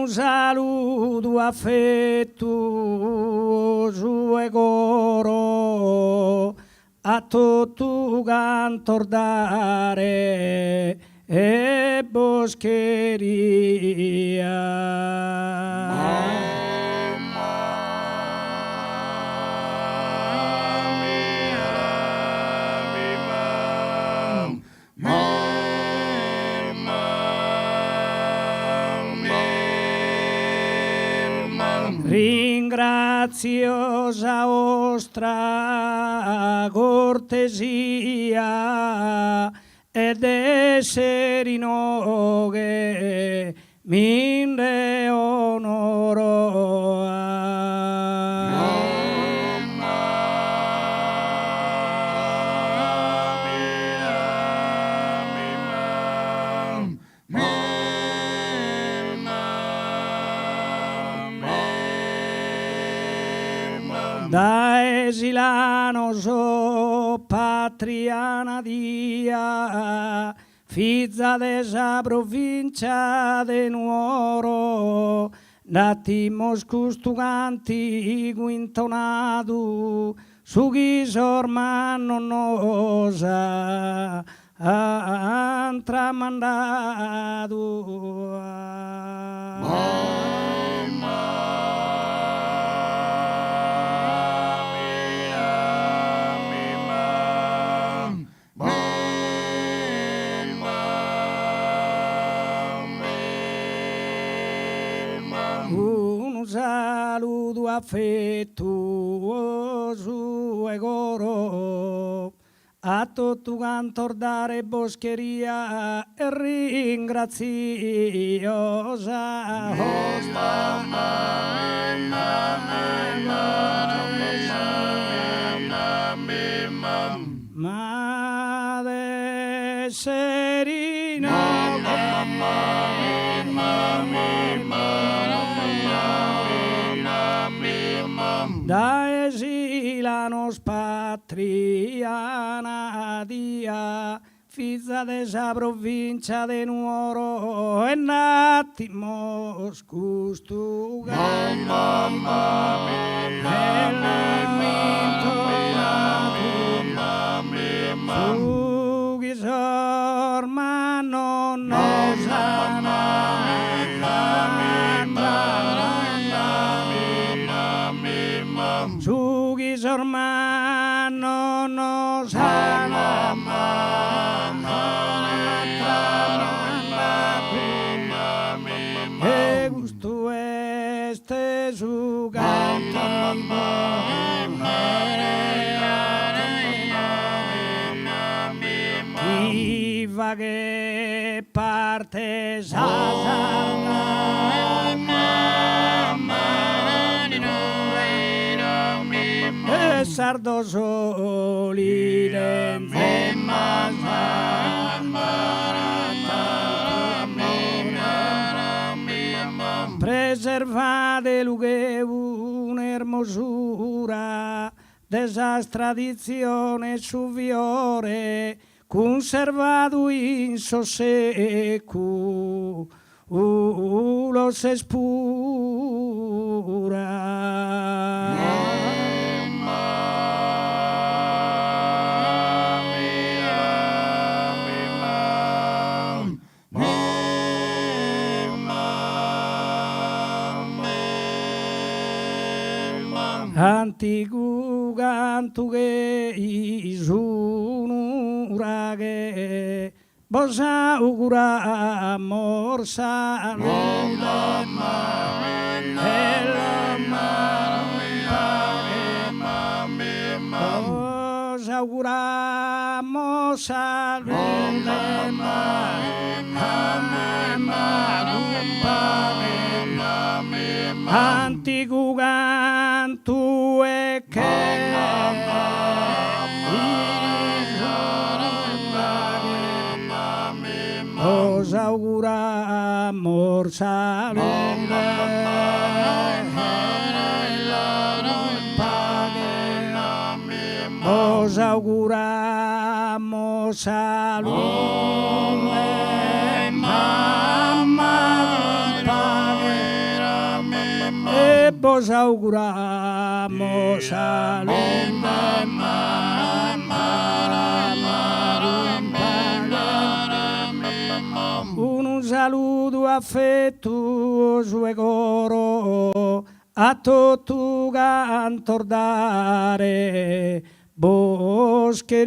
Un saluto affettuoso e coro a tutto cantor dare e boscheria. Ringraziosa vostra cortesia ed esseri che minde onoro. Da esilano so patriana dia, figlia desa provincia de Nuoro, natimos custuganti guintonadu, su chi sormano nosa han tramandadu. Un saluto affettuoso e coro a tutto cantor dare boscheria e ringraziosa Madre Serina. Da esilanos patriana dia, figlia desa provincia de Nuoro, e natimos custuganti su chi sormano su chi sormano nos e gusto este su canto chi va che parte sardo soli preservate luche un'ermosura desa tradizione su viore conservato in sosseco lo se spura. Antico canto che isunura che bosa augura morsa bosa augura morsa antico canto e che os augura morsa os auguramos salud, mamma, padre. vos auguramos salud. Un saludo affettuoso e coro a tutto cantordare boscheria.